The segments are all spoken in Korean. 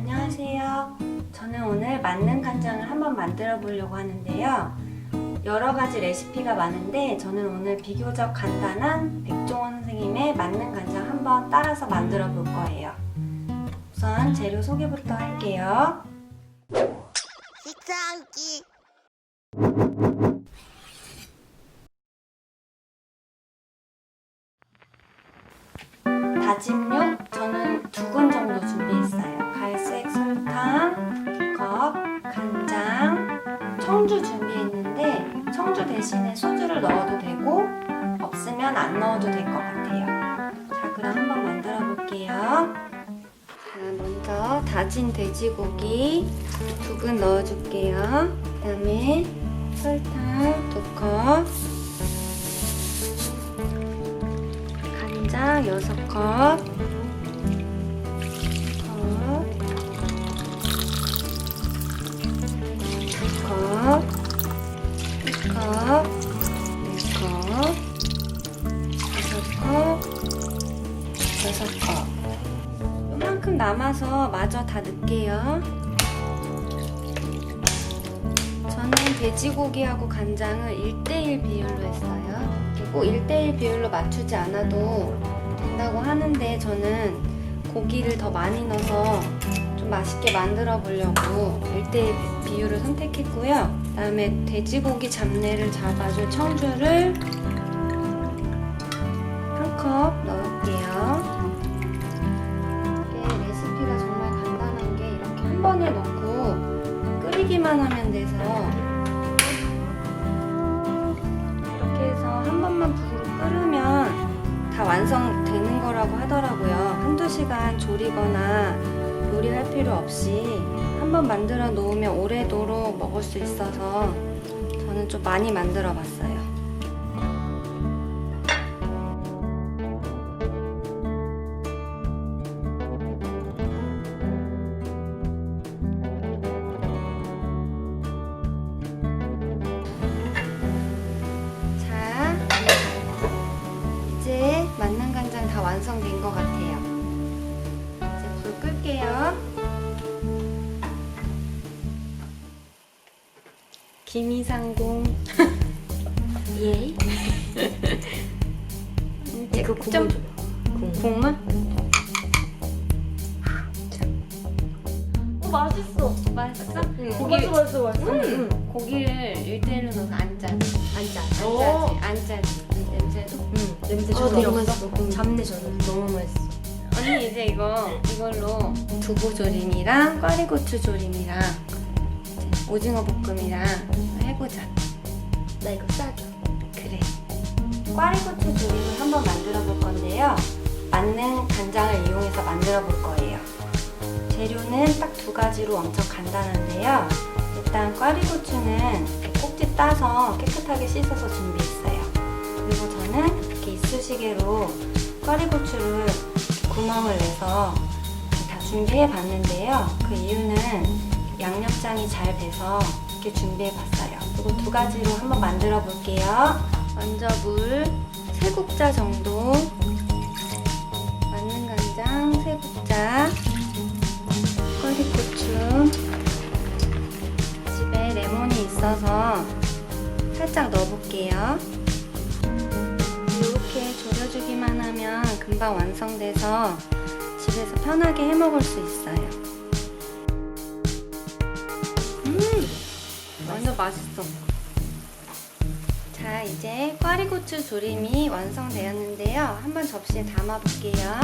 안녕하세요. 저는 오늘 만능 간장을 한번 만들어 보려고 하는데요. 여러 가지 레시피가 많은데 저는 오늘 비교적 간단한 백종원 선생님의 만능 간장 한번 따라서 만들어 볼 거예요. 우선 재료 소개부터 할게요. 식사 한 끼. 다진 육 저는 2근 정도 준비했어요. 갈색 설탕 2컵, 간장, 청주 준비했는데 청주 대신에 소주를 넣어도 되고 없으면 안 넣어도 될 것 같아요. 자, 그럼 한번 만들어 볼게요. 자, 먼저 다진 돼지고기 2근 넣어줄게요. 그 다음에 설탕 2컵, 간장 6컵, 2컵, 1컵, 4컵, 5컵, 6컵. 요만큼 남아서 마저 다 넣을게요. 저는 돼지고기하고 간장을 1:1 비율로 했어요. 꼭 1:1 비율로 맞추지 않아도 된다고 하는데 저는 고기를 더 많이 넣어서 좀 맛있게 만들어 보려고 1:1 비율을 선택했고요. 그 다음에 돼지고기 잡내를 잡아줄 청주를 1컵 넣을게요. 이게 레시피가 정말 간단한 게 이렇게 한 번에 넣고 끓이기만 하면 돼서 이렇게 해서 한 번만 불을 끓으면 다 완성되는 거라고 하더라고요. 한두 시간 졸이거나 요리할 필요 없이 한 번 만들어 놓으면 오래도록 먹을 수 있어서 저는 좀 많이 만들어 봤어요. 자, 이제 만능 간장 다 완성된 것 같아요. 이제 불 끌게요. 김이상궁. 예. 이거 좀 국물? 맛있어. 맛있어? 고기 맛있어. 고기를 1:1로 넣어서 안 짜지. 오. 안 짜지. 냄새도? 냄새 너무 맛있어. 잡내 저는 너무 맛있어. 언니 이제 이걸로 두부조림이랑 꽈리고추 조림이랑 이제 오징어 볶음이랑 해보자. 나 이거 싸줘. 그래. 꽈리고추 조림을 한번 만들어 볼 건데요. 만능 간장을 이용해서 만들어 볼 거예요. 재료는 딱 2가지로 엄청 간단한데요. 일단 꽈리고추는 꼭지 따서 깨끗하게 씻어서 준비했어요. 그리고 저는 이렇게 이쑤시개로 꽈리고추를 구멍을 내서 다 준비해 봤는데요. 그 이유는 양념장이 잘 배서 이렇게 준비해 봤어요. 그리고 2가지로 한번 만들어 볼게요. 먼저 물 3국자 정도, 만능 간장 3국자, 꽈리고추, 집에 레몬이 있어서 살짝 넣어볼게요. 이렇게 졸여주기만 하면 금방 완성돼서 집에서 편하게 해먹을 수 있어요. 완전 맛있어. 자, 이제 꽈리고추 조림이 완성되었는데요. 한번 접시에 담아볼게요.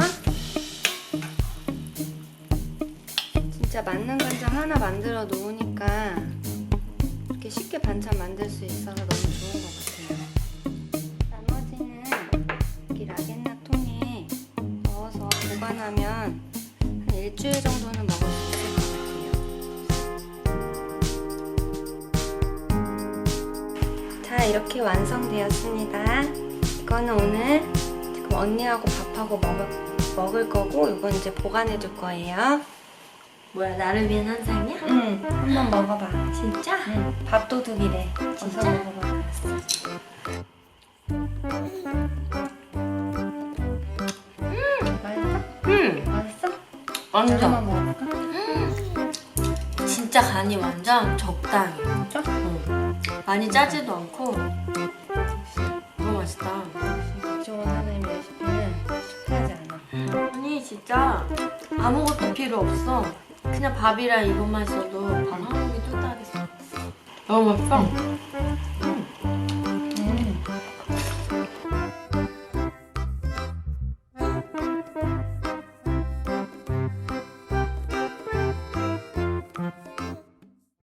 진짜 만능 간장 하나 만들어 놓으니까 이렇게 쉽게 반찬 만들 수 있어서 너무 좋은 것 같아요. 나머지는 이렇게 라겐나 통에 넣어서 보관하면 한 일주일 정도는 먹을 수 있을 것 같아요. 자, 이렇게 완성되었습니다. 이거는 오늘 지금 언니하고 밥하고 먹을 거고 이건 이제 보관해 둘 거예요. 뭐야, 나를 위한 한상이야? 응, 한번 먹어봐. 진짜? 응, 밥도둑이래. 진짜? 어서 먹어봐. 맛있어? 완전. 한번 먹어볼까? 진짜 간이 완전 적당해. 진짜? 응. 많이 짜지도 않고 너무 맛있다. 박정원 선생님 레시피는 쉽지 않아. 아니 진짜 아무것도 필요 없어. 그냥 밥이랑 이것만 있어도 밥 한 공기 뚝딱하겠어. 너무 맛있어.